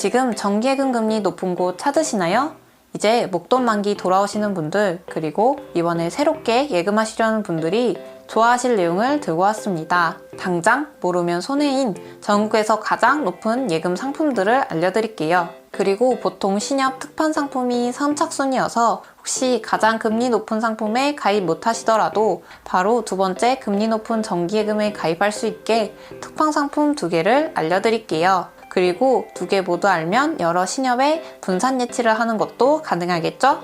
지금 정기예금 금리 높은 곳 찾으시나요? 이제 목돈 만기 돌아오시는 분들, 그리고 이번에 새롭게 예금하시려는 분들이 좋아하실 내용을 들고 왔습니다. 당장 모르면 손해인 전국에서 가장 높은 예금 상품들을 알려드릴게요. 그리고 보통 신협 특판 상품이 선착순이어서 혹시 가장 금리 높은 상품에 가입 못하시더라도 바로 두 번째 금리 높은 정기예금에 가입할 수 있게 특판 상품 2개를 알려드릴게요. 그리고 2개 모두 알면 여러 신협에 분산 예치를 하는 것도 가능하겠죠?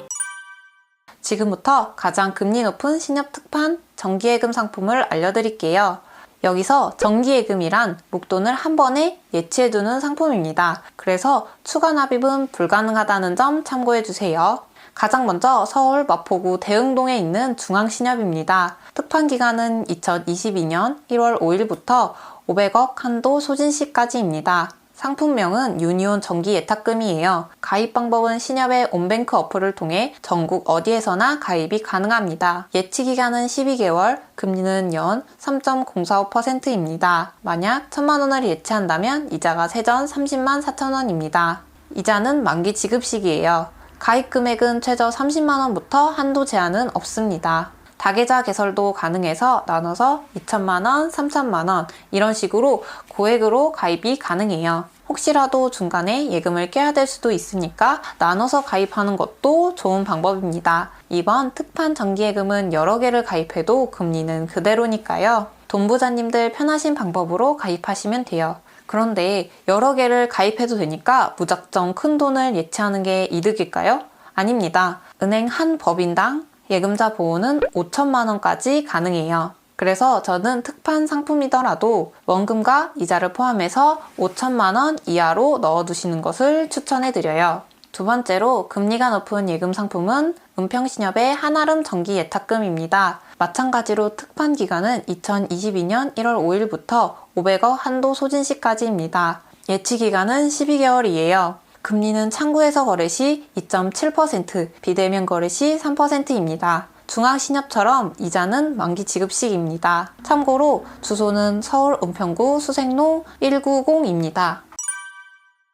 지금부터 가장 금리 높은 신협 특판 정기예금 상품을 알려드릴게요. 여기서 정기예금이란 목돈을 한 번에 예치해두는 상품입니다. 그래서 추가 납입은 불가능하다는 점 참고해주세요. 가장 먼저 서울 마포구 대흥동에 있는 중앙신협입니다. 특판 기간은 2022년 1월 5일부터 500억 한도 소진시까지입니다. 상품명은 유니온 정기 예탁금이에요. 가입 방법은 신협의 온뱅크 어플을 통해 전국 어디에서나 가입이 가능합니다. 예치 기간은 12개월, 금리는 연 3.045%입니다. 만약 1,000만 원을 예치한다면 이자가 세전 30만 4천 원입니다. 이자는 만기 지급 시기예요. 가입 금액은 최저 30만 원부터 한도 제한은 없습니다. 다계좌 개설도 가능해서 나눠서 2천만 원, 3천만 원 이런 식으로 고액으로 가입이 가능해요. 혹시라도 중간에 예금을 깨야 될 수도 있으니까 나눠서 가입하는 것도 좋은 방법입니다. 이번 특판 정기예금은 여러 개를 가입해도 금리는 그대로니까요. 돈부자님들 편하신 방법으로 가입하시면 돼요. 그런데 여러 개를 가입해도 되니까 무작정 큰 돈을 예치하는 게 이득일까요? 아닙니다. 은행 한 법인당 예금자 보호는 5천만 원까지 가능해요. 그래서 저는 특판 상품이더라도 원금과 이자를 포함해서 5천만 원 이하로 넣어두시는 것을 추천해드려요. 두 번째로 금리가 높은 예금 상품은 은평신협의 한아름 정기 예탁금입니다. 마찬가지로 특판 기간은 2022년 1월 5일부터 500억 한도 소진시까지입니다. 예치 기간은 12개월이에요. 금리는 창구에서 거래 시 2.7%, 비대면 거래 시 3%입니다. 중앙신협처럼 이자는 만기 지급 시기입니다. 참고로 주소는 서울 은평구 수색로 190입니다.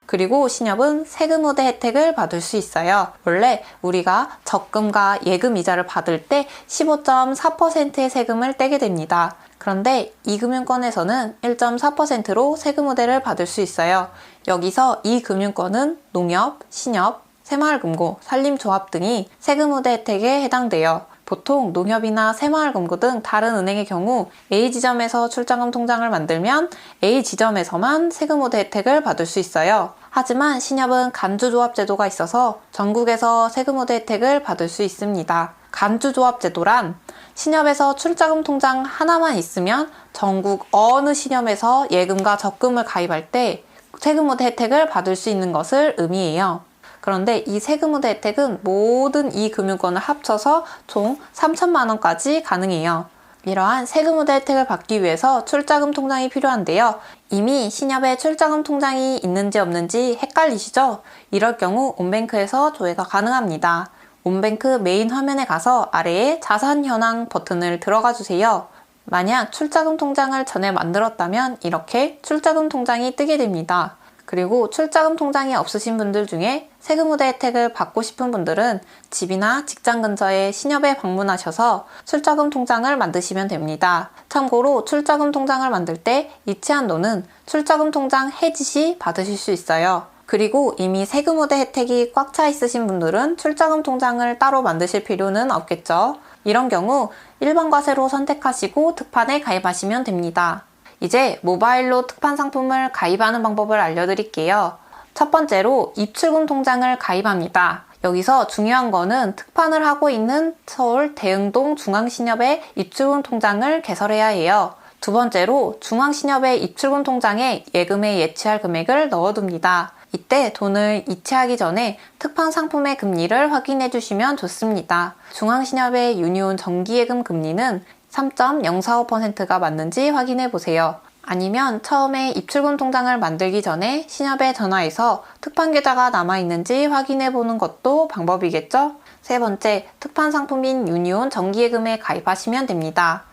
그리고 신협은 세금 우대 혜택을 받을 수 있어요. 원래 우리가 적금과 예금 이자를 받을 때 15.4%의 세금을 떼게 됩니다. 그런데 이 금융권에서는 1.4%로 세금 우대를 받을 수 있어요. 여기서 이 금융권은 농협, 신협, 새마을금고, 산림조합 등이 세금 우대 혜택에 해당돼요. 보통 농협이나 새마을금고 등 다른 은행의 경우 A지점에서 출자금 통장을 만들면 A지점에서만 세금 우대 혜택을 받을 수 있어요. 하지만 신협은 간주조합 제도가 있어서 전국에서 세금 우대 혜택을 받을 수 있습니다. 간주조합 제도란 신협에서 출자금 통장 하나만 있으면 전국 어느 신협에서 예금과 적금을 가입할 때 세금 우대 혜택을 받을 수 있는 것을 의미해요. 그런데 이 세금 우대 혜택은 모든 이 금융권을 합쳐서 총 3천만 원까지 가능해요. 이러한 세금 우대 혜택을 받기 위해서 출자금 통장이 필요한데요. 이미 신협에 출자금 통장이 있는지 없는지 헷갈리시죠? 이럴 경우 온뱅크에서 조회가 가능합니다. 온뱅크 메인 화면에 가서 아래에 자산 현황 버튼을 들어가 주세요. 만약 출자금 통장을 전에 만들었다면 이렇게 출자금 통장이 뜨게 됩니다. 그리고 출자금 통장이 없으신 분들 중에 세금 우대 혜택을 받고 싶은 분들은 집이나 직장 근처에 신협에 방문하셔서 출자금 통장을 만드시면 됩니다. 참고로 출자금 통장을 만들 때 이체 한도는 출자금 통장 해지 시 받으실 수 있어요. 그리고 이미 세금 우대 혜택이 꽉 차 있으신 분들은 출자금 통장을 따로 만드실 필요는 없겠죠. 이런 경우 일반 과세로 선택하시고 특판에 가입하시면 됩니다. 이제 모바일로 특판 상품을 가입하는 방법을 알려드릴게요. 첫 번째로 입출금 통장을 가입합니다. 여기서 중요한 거는 특판을 하고 있는 서울 대흥동 중앙신협의 입출금 통장을 개설해야 해요. 두 번째로 중앙신협의 입출금 통장에 예금에 예치할 금액을 넣어둡니다. 이때 돈을 이체하기 전에 특판 상품의 금리를 확인해 주시면 좋습니다. 중앙신협의 유니온 정기예금 금리는 3.045%가 맞는지 확인해 보세요. 아니면 처음에 입출금 통장을 만들기 전에 신협에 전화해서 특판 계좌가 남아있는지 확인해 보는 것도 방법이겠죠? 세 번째, 특판 상품인 유니온 정기예금에 가입하시면 됩니다.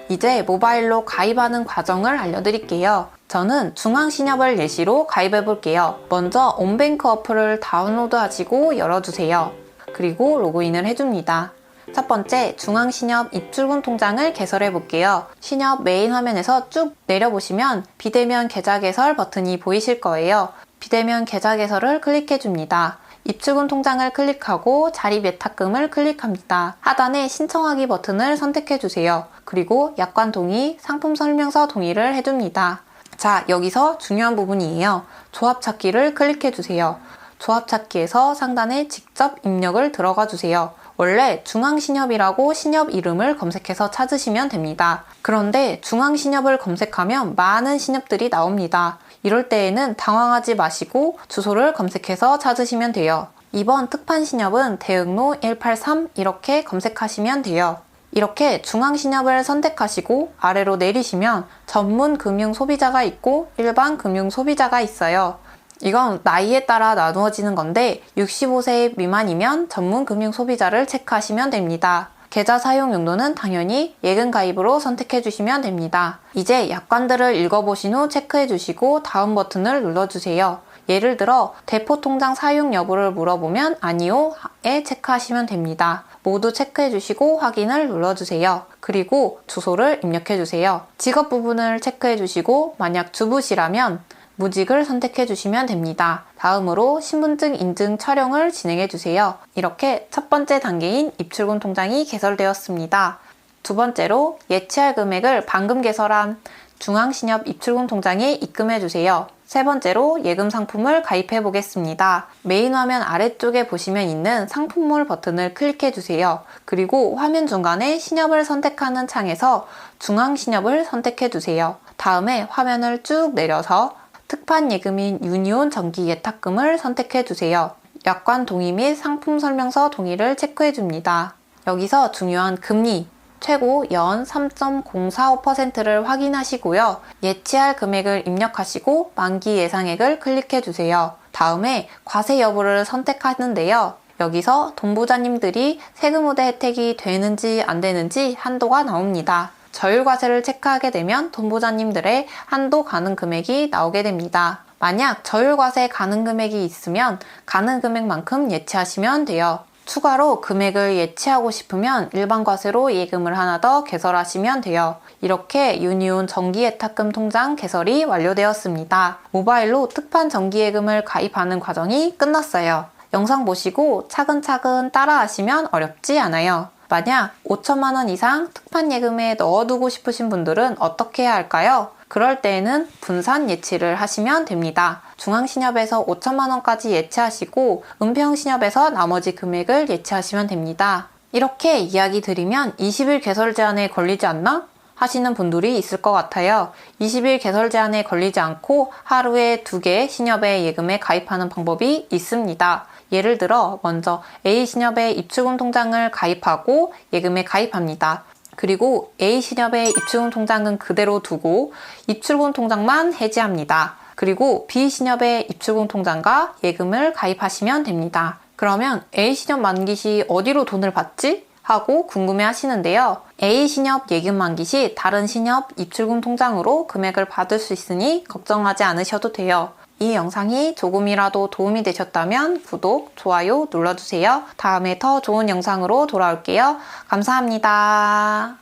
이제 모바일로 가입하는 과정을 알려드릴게요. 저는 중앙신협을 예시로 가입해 볼게요. 먼저 온뱅크 어플을 다운로드 하시고 열어주세요. 그리고 로그인을 해줍니다. 첫 번째, 중앙신협 입출금 통장을 개설해 볼게요. 신협 메인 화면에서 쭉 내려보시면 비대면 계좌 개설 버튼이 보이실 거예요. 비대면 계좌 개설을 클릭해 줍니다. 입출금 통장을 클릭하고 자립 예탁금을 클릭합니다. 하단에 신청하기 버튼을 선택해 주세요. 그리고 약관 동의, 상품 설명서 동의를 해줍니다. 자, 여기서 중요한 부분이에요. 조합 찾기를 클릭해 주세요. 조합 찾기에서 상단에 직접 입력을 들어가 주세요. 원래 중앙신협이라고 신협 이름을 검색해서 찾으시면 됩니다. 그런데 중앙신협을 검색하면 많은 신협들이 나옵니다. 이럴 때에는 당황하지 마시고 주소를 검색해서 찾으시면 돼요. 이번 특판신협은 대흥로 183 이렇게 검색하시면 돼요. 이렇게 중앙신협을 선택하시고 아래로 내리시면 전문 금융 소비자가 있고 일반 금융 소비자가 있어요. 이건 나이에 따라 나누어지는 건데 65세 미만이면 전문 금융 소비자를 체크하시면 됩니다. 계좌 사용 용도는 당연히 예금 가입으로 선택해 주시면 됩니다. 이제 약관들을 읽어보신 후 체크해 주시고 다음 버튼을 눌러주세요. 예를 들어 대포 통장 사용 여부를 물어보면 아니요에 체크하시면 됩니다. 모두 체크해 주시고 확인을 눌러주세요. 그리고 주소를 입력해 주세요. 직업 부분을 체크해 주시고 만약 주부시라면 무직을 선택해 주시면 됩니다. 다음으로 신분증 인증 촬영을 진행해 주세요. 이렇게 첫 번째 단계인 입출금 통장이 개설되었습니다. 두 번째로 예치할 금액을 방금 개설한 중앙신협 입출금 통장에 입금해 주세요. 세 번째로 예금 상품을 가입해 보겠습니다. 메인 화면 아래쪽에 보시면 있는 상품몰 버튼을 클릭해 주세요. 그리고 화면 중간에 신협을 선택하는 창에서 중앙신협을 선택해 주세요. 다음에 화면을 쭉 내려서 특판 예금인 유니온 정기 예탁금을 선택해 주세요. 약관 동의 및 상품 설명서 동의를 체크해 줍니다. 여기서 중요한 금리, 최고 연 3.045%를 확인하시고요. 예치할 금액을 입력하시고 만기 예상액을 클릭해 주세요. 다음에 과세 여부를 선택하는데요. 여기서 돈부자님들이 세금 우대 혜택이 되는지 안 되는지 한도가 나옵니다. 저율과세를 체크하게 되면 돈부자님들의 한도 가능 금액이 나오게 됩니다. 만약 저율과세 가능 금액이 있으면 가능 금액만큼 예치하시면 돼요. 추가로 금액을 예치하고 싶으면 일반과세로 예금을 하나 더 개설하시면 돼요. 이렇게 유니온 정기예탁금 통장 개설이 완료되었습니다. 모바일로 특판 정기예금을 가입하는 과정이 끝났어요. 영상 보시고 차근차근 따라하시면 어렵지 않아요. 만약 5천만 원 이상 특판 예금에 넣어두고 싶으신 분들은 어떻게 해야 할까요? 그럴 때에는 분산 예치를 하시면 됩니다. 중앙신협에서 5천만 원까지 예치하시고 은평신협에서 나머지 금액을 예치하시면 됩니다. 이렇게 이야기 드리면 20일 개설 제한에 걸리지 않나? 하시는 분들이 있을 것 같아요. 20일 개설 제한에 걸리지 않고 하루에 2개 신협의 예금에 가입하는 방법이 있습니다. 예를 들어 먼저 A신협의 입출금 통장을 가입하고 예금에 가입합니다. 그리고 A신협의 입출금 통장은 그대로 두고 입출금 통장만 해지합니다. 그리고 B신협의 입출금 통장과 예금을 가입하시면 됩니다. 그러면 A신협 만기 시 어디로 돈을 받지? 하고 궁금해 하시는데요. A신협 예금 만기 시 다른 신협 입출금 통장으로 금액을 받을 수 있으니 걱정하지 않으셔도 돼요. 이 영상이 조금이라도 도움이 되셨다면 구독, 좋아요 눌러주세요. 다음에 더 좋은 영상으로 돌아올게요. 감사합니다.